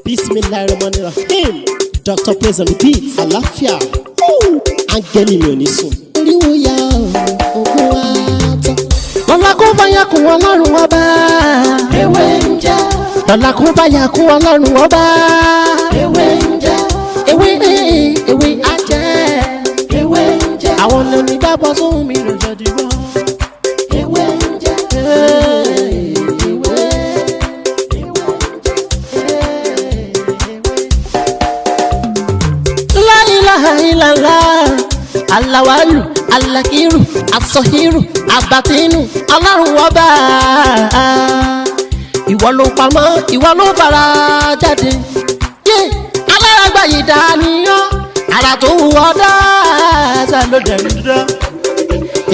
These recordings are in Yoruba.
Bismillahirrahmanirrahim. Dr. Praise and Repeat. Alafia. Áńgẹ́lì mi ò ní sùn. Oríwo ya ògùn wa tán. Lọ́la kó bá yà kún Ọlọ́run ọba. Ewé ń jẹ́. Lọ́la kó bá yà kún Ọlọ́run ọba. Ewé ń jẹ́. Ewé á jẹ́. Ewé ń jẹ́. Àwọn ọ̀nà ìgbàgbọ́ sóhun mi ló jọ dìbò. Ewé ń jẹ́. Ilala alawalu alakiru asọhiru abatinu Ọlọ́run ọba ìwọ ló pamọ́ ìwọ ló fara jáde aláràgbà yìí dániyàn ara tó wù ọ́ dáadáa ló dẹ̀rù dá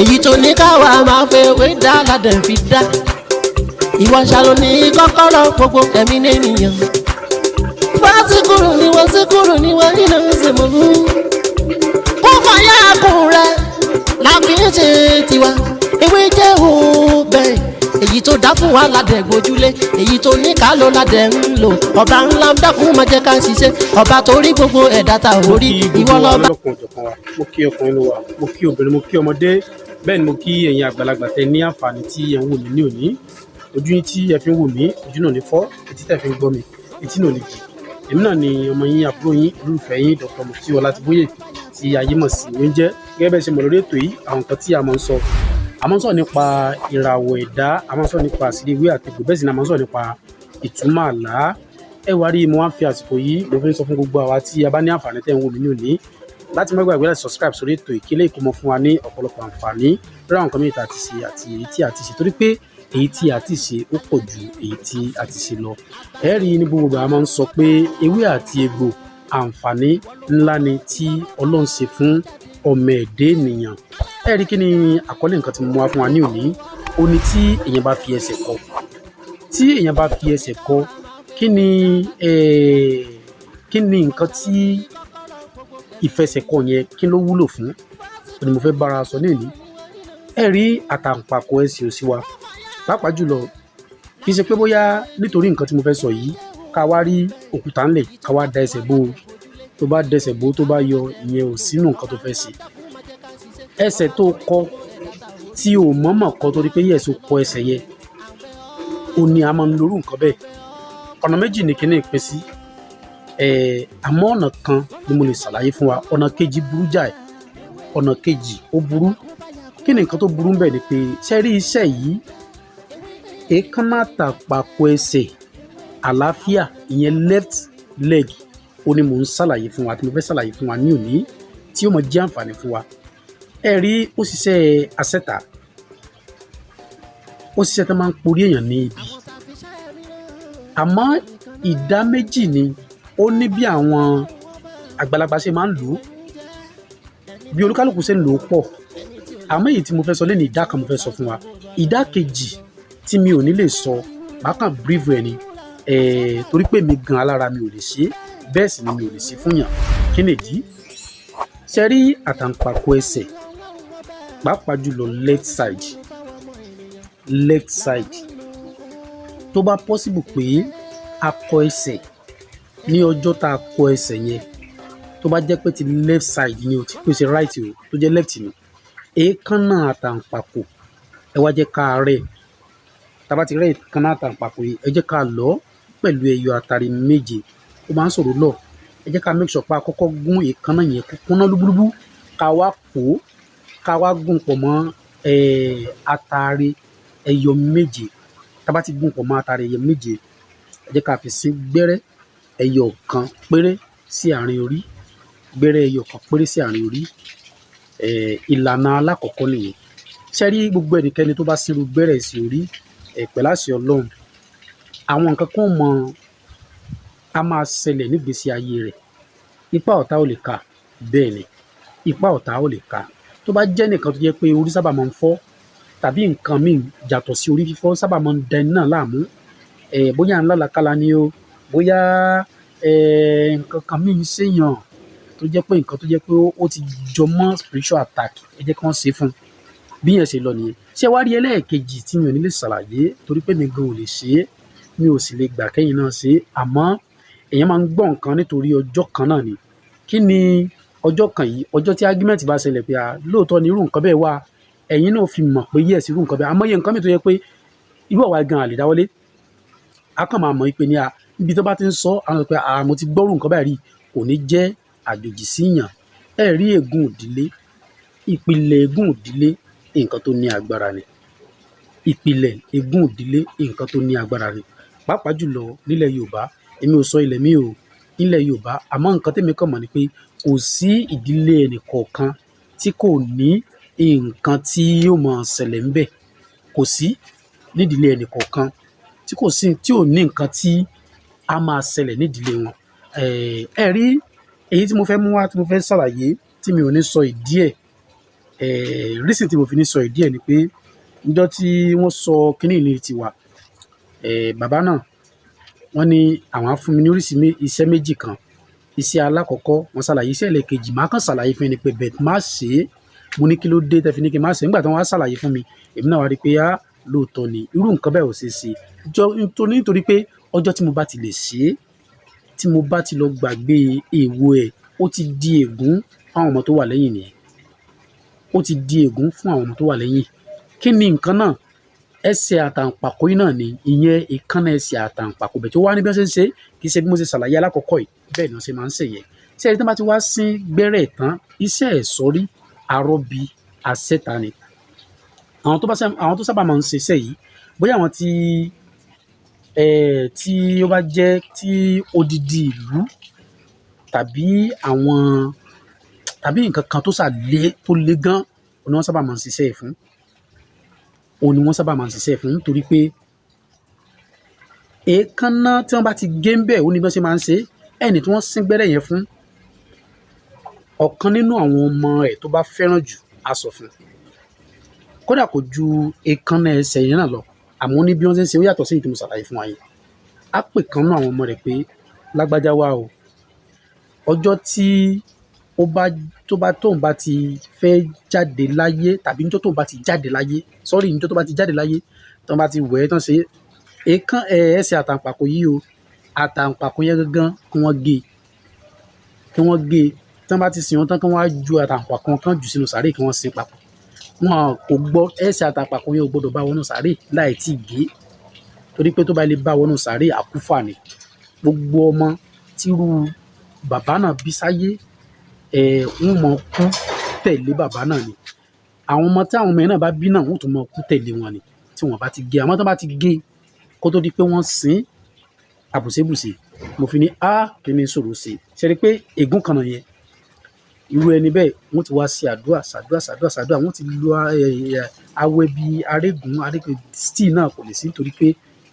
èyí tó ní káwa máa fẹ́ wé dá ládẹ̀ fi dá ìwọ ṣàlò ní kọ́kọ́rọ́ gbogbo ẹ̀mí nìyẹn fásitì ni wọ́n nínú ìsìnkú. Fọyà kùn rẹ̀ láfi ń ṣe tiwa ewé jẹ́ òbẹ̀ èyí tó dá fún wa ládẹ̀ gbójúlé èyí tó ní ká ló ládẹ̀ ń lò ọba ńlá ń dákun máa jẹ́ ká ṣiṣẹ́ ọba tó rí gbogbo ẹ̀dá ta orí ìwọ lọ́ba. Mo kí ọkùnrin ló wà mo kí obìnrin mo kí ọmọdé bẹ́ẹ̀ ni mo kí ẹ̀yin àgbàlagbà tẹ ní àǹfààní tí ẹ ń wò mí ní òní ojú yín tí ẹ fi ń wò mí ojú náà ní fọ́ etí tẹ fi ń gbọ́ mi etí náà ní jì èmi náà ni ọmọ yín àbúrò yín olólùfẹ́ yín Dr. Mufti Ọlátìbóyè tí ayé mọ̀ sí oúnjẹ gẹ́gẹ́ bẹ́ẹ̀ ṣe mọ̀ lórí ètò yìí àwọn nǹkan tí a máa ń sọ nípa ìràwọ̀ ẹ̀dá a máa ń sọ nípa àṣírí ìwé àtẹ̀gbò bẹ́ẹ̀ sì ni a máa ń sọ nípa ìtumọ̀ àlá ẹ wá rí mo wá ń fi àsìkò yìí mo fi ń sọ fún gbogbo àwa tí a bá ní àǹfààní tẹ̀ ń wò mí ní òní láti má gbàgbé láti subscribe sórí ètò ìkílẹ̀ ìkómọ fún wa ní ọ̀pọ̀lọpọ̀ àǹfààní lórí àwọn nǹkan mìíràn tá a ti ṣe àti èyí tí a ti ṣe torí pé èyí tí a ti ṣe ó pọ̀ ju èyí tí a ti ṣe lọ ẹ rí ní gbogbo àwọn máa ń sọ pé ewé àti egbò àǹfààní ńlá ni tí Ọlọ́run ṣe fún ọmọ ẹ̀dá ènìyàn ẹ rí kí ni àkọlé nǹkan tí mo mú wá fún wa ní òní ó ní tí èèyàn bá fi ẹsẹ̀ kọ kí ni nǹkan tí ìfẹsẹ̀kọ yẹn kí ló wúlò fún ni mo fẹ́ bára sọ ní ìní ẹ rí àtàǹpàkò ẹsẹ̀ òsì wa pàápàá jùlọ kì í ṣe pé bóyá nítorí nǹkan tí mo fẹ́ sọ yìí ká wá rí òkúta ńlẹ̀ ká wá da ẹsẹ̀ bò ó tó bá dẹsẹ̀ bò ó tó bá yọ ìyẹn ò sínú nǹkan tó fẹ́ ṣe ẹsẹ̀ tó kọ tí ò mọ̀ọ́mọ̀ kọ torí pé yẹ̀ so kọ ẹsẹ̀ yẹ ó ní a máa ń lórú nǹkan bẹ́ẹ̀ ọ̀nà méjì ni kíní ìpín sí àmọ́ ọ̀nà kan ni mo lè ṣàlàyé fún wa ọ̀nà kejì burú jáì ọ̀nà kejì ó burú kí ni nǹkan tó burú ń bẹ̀ ni pé ṣe rí iṣẹ́ yìí èékánná àtàǹpàkò ẹsẹ̀ àlàáfíà ìyẹn left leg ó ní mò ń ṣàlàyé fún wa tí mo fẹ́ ṣàlàyé fún wa ní òní tí ó mọ jẹ́ àǹfààní fún wa ẹ rí òṣìṣẹ́ àṣẹta òṣìṣẹ́ tó máa ń porí èèyàn ní ibi àmọ́ ìdá méjì ni ó ní bí àwọn àgbàlagbà ṣe máa ń lò ó bí olúkálùkù ṣe ń lò ó pọ̀ àmọ́ èyí tí mo fẹ́ sọ lẹ́nu ìdá kan mo fẹ́ sọ fún wa ìdá kejì tí mi ò ní lè sọ bákan brief ẹ ni torí pé mi gan alára mi ò lè ṣe bẹ́ẹ̀ sì ni mi ò lè ṣe fún yàn kí nìdí ṣe rí àtàǹpàkò ẹsẹ̀ pàápàá jùlọ left side tó bá possible pé a kọ ẹsẹ̀ ní ọjọ́ tá a kọ ẹsẹ̀ yẹn tó bá jẹ́ pé ti left side ni o ti pèsè right o tó jẹ́ left ni èékánná àtàǹpàkò ẹ wá jẹ́ ká rẹ̀ tá a bá ti rẹ̀ èékánná àtàǹpàkò yìí ẹ jẹ́ ká lọ pẹ̀lú ẹyọ àtàrí méje ó máa ń sọ̀rọ̀ lọ ẹ jẹ́ ká make sure pé a kọ́kọ́ gún èékánná yẹn kó kúnná lúbúlúbú ká wá pò ó ká wá gún pọ̀ mọ́ àtàrí ẹyọ méje tá a bá ti gún pọ̀ mọ́ àtàrí ẹyọ méje ẹ jẹ́ ká fi sí gbẹ́rẹ́ ẹyọ kan péré sí àárín orí gbẹ́rẹ́ ẹyọ kan péré sí àárín orí ìlànà alákọ̀ọ́kọ́ nìyẹn ṣe rí gbogbo ẹnikẹ́ni tó bá sírú gbẹ́rẹ́ sí orí pẹ̀lú àṣẹ Ọlọ́run àwọn nǹkan kan mọ a máa ṣẹlẹ̀ nígbésí ayé rẹ̀ ipá ọ̀tá ò lè ka bẹ́ẹ̀ ni ipá ọ̀tá ò lè ka tó bá jẹ́ nìkan tó jẹ́ pé orí sábà máa ń fọ́ tàbí nǹkan míì yàtọ̀ sí orí fífọ́ sábà máa ń da ẹni náà láàmú bóyá ńlá làkàlà ni o bóyá nǹkan kan míì ń ṣèyàn tó jẹ́ pé nǹkan tó jẹ́ pé ó ti jọ mọ́ spiritual attack ẹ jẹ́ kí wọ́n ṣe fún un bí yẹn ṣe lọ nìyẹn ṣé wá rí ẹlẹ́ẹ̀kejì tí mi ò ní lè ṣàlàyé torí pé mi gan ò lè ṣe é mi ò sì lè gbà kẹ́yìn náà ṣe é àmọ́ èèyàn máa ń gbọ́ nǹkan nítorí ọjọ́ kan náà ni. Kí ni ọjọ́ kan yìí? Ọjọ́ tí argument bá ṣẹlẹ̀ pé lóòótọ́ ni irú nǹkan bẹ́ẹ̀ wà, ẹ̀yin náà fi mọ̀ pé yes irú nǹkan bẹ́ẹ̀. Àmọ́yé nǹkan mìíràn tó yẹ pé irú àwa gan àlè dáwọ́lé. A kàn máa mọ̀ pé ní ibi tó bá ti ń sọ àwọn pé mo ti gbọ́rù nǹkan báyìí rí, kò ní jẹ́ àjòjì sí yàn. Ẹ rí ègún ìdílé, ìpìlẹ̀ ègún ìdílé nǹkan tó ní agbára ni. Ìpìlẹ̀ ègún ìdílé nǹkan tó ní agbára ni. Pàápàá jùlọ nílẹ̀ Yorùbá, èmi ò sọ ilẹ̀ mi o, nílẹ̀ Yorùbá, àmọ́ nǹkan tèmi kàn mọ̀ ni pé kò sí ìdílé ẹnì kọ̀ọ̀kan tí kò ní nǹkan tí yóò máa ṣẹlẹ̀ ńbẹ̀. Kò sí nídìílé ẹnì kọ̀ọ̀kan tí kò sí tí ò ní nǹkan tí a máa ṣẹlẹ̀ nídìílé wọn. Ẹ rí èyí tí mo fẹ́ mú wá tí mo fẹ́ ṣàlàyé tí mi ò ní sọ ìdí ẹ̀. Reason tí mo fi ní sọ ìdí ẹ̀ ni pé níjọ́ tí wọ́n sọ kíní ìní tiwa, bàbá náà wọ́n ní àwọn á fún mi ní oríṣi iṣẹ́ méjì kan. Iṣẹ́ alákọ̀ọ́kọ́ wọ́n ṣàlàyé, iṣẹ́ ẹlẹ́ẹ̀kejì máa kàn ṣàlàyé fún ẹni pé bẹ́ẹ̀ má ṣe é. Mo ní kí ló dé tẹ́ fi ní kí n má ṣe é. Nígbà tí wọ́n á ṣàlàyé fún mi, èmi náà wá rí pé lóòótọ́ ni irú nǹkan bẹ́ẹ̀ ò ṣe é ṣe. Nítorí pé ọjọ́ tí mo bá ti lè ṣe é, tí mo bá ti lọ gbàgbé èèwọ̀ ẹ̀, ó ti di ègún fún àwọn ọmọ tó wà lẹ́yìn nìyẹn. Ó ti di ègún fún àwọn ọmọ tó wà lẹ́yìn. Kí ni nǹkan náà? Ẹsẹ̀ àtàǹpàkò yìí náà ni, ìyẹn èékánná ẹsẹ̀ àtàǹpàkò bẹ̀ tó wá ní bí wọ́n ṣe ń ṣe, kì í ṣe bí mo ṣe ṣàlàyé alákọ̀ọ́kọ́ yìí, bẹ́ẹ̀ ni wọ́n ṣe máa ń ṣe yẹn. Ṣé ẹni tí wọ́n bá ti wá sín gbẹ́rẹ́ tán, iṣẹ́ ẹ̀ṣọ́rí, arọ́bí, asẹ́ta ni. Àwọn tó sábà máa ń ṣe iṣẹ́ yìí, bóyá àwọn tí ó bá jẹ́ tí odidi ìlú tàbí nǹkan kan tó le gan, òun ni wọ́n sábà máa ń ṣiṣẹ́ ẹ̀ fún. Òun ni wọ́n sábà máa ń ṣiṣẹ́ fún nítorí pé èékánná tí wọ́n bá ti gé ń bẹ̀, ó ní bí wọ́n ṣe máa ń ṣe. Ẹni tí wọ́n sín gbẹ́rẹ́ yẹn fún, ọ̀kan nínú àwọn ọmọ ẹ̀ tó bá fẹ́ràn jù á sọ fún un. Kódà kò ju èékánná ẹsẹ̀ yẹn náà lọ, àmọ́ ó ní bí wọ́n ṣe ń ṣe ó yàtọ̀ sí èyí tí mo ṣàlàyé fún wa yẹn. Á pè kan nínú àwọn ọmọ rẹ̀ pé lágbájá wá o, ọjọ́ tí tóun bá ti fẹ́ jáde láyé tàbí níjọ́ tóun bá ti jáde láyé, níjọ́ tó bá ti jáde láyé, tán bá ti wẹ̀ ẹ́ tán ṣe ẹsẹ̀ àtàǹpàkò yìí o, àtàǹpàkò yẹn gangan kí wọ́n gé tán bá ti sìn wọ́n tán kí wọ́n á ju àtàǹpàkò kan jù sínú sàárè kí wọ́n sin papọ̀. Wọn kò gbọ́ ẹsẹ̀ àtàǹpàkò yẹn ò gbọ́dọ̀ bá wọnú sàárè láì tí ì gé, torí pé tó bá lè bá wọnú sàárè àkúfà ni. Gbogbo ọmọ tírú bàbá náà bí sáyé, wọ́n mọ kú tẹ̀lé bàbá náà ni. Àwọn ọmọ tí àwọn ọmọ yẹn náà bá bí náà wọ́n tún mọ kú tẹ̀lé wọn ni tí wọ́n bá ti gé. Àmọ́ tí wọ́n bá ti gé kó tó di pé wọ́n sin àbùsébùsè, mo fi ní kí ni sọ̀rọ̀ sí. Ṣe rí pé ègún kan náà yẹn, irú ẹni bẹ́ẹ̀ wọ́n ti wá ṣe àdúrà, wọ́n ti lo awẹ́ bí arégún still náà kò lè sí, nítorí pé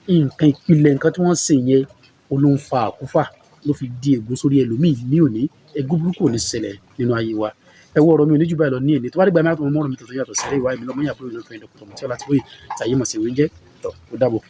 nǹkan ìpìlẹ̀ nǹkan tí wọ́n ṣe yẹn ló ń fa àkúfà, ló fi di ègún sórí ẹlòmíì ní òní. Ègún burúkú ò ní ṣẹlẹ̀ nínú ayé wa. Ẹ wo ọ̀rọ̀ mi ò ní jù báyìí lọ ní èní. Tó bá dìgbà mi àtọmọ mọ́rọ̀ mi tó yàtọ̀ sílẹ̀ ìwà ìmìlọ́mọ́ yàtọ̀ ìlú ìfẹ́ ìdọ̀kùtọ̀ mọ̀ tí ọlá ti bóyè tàyé mọ̀ sí ìwé ń jẹ́. Ó dàbọ̀.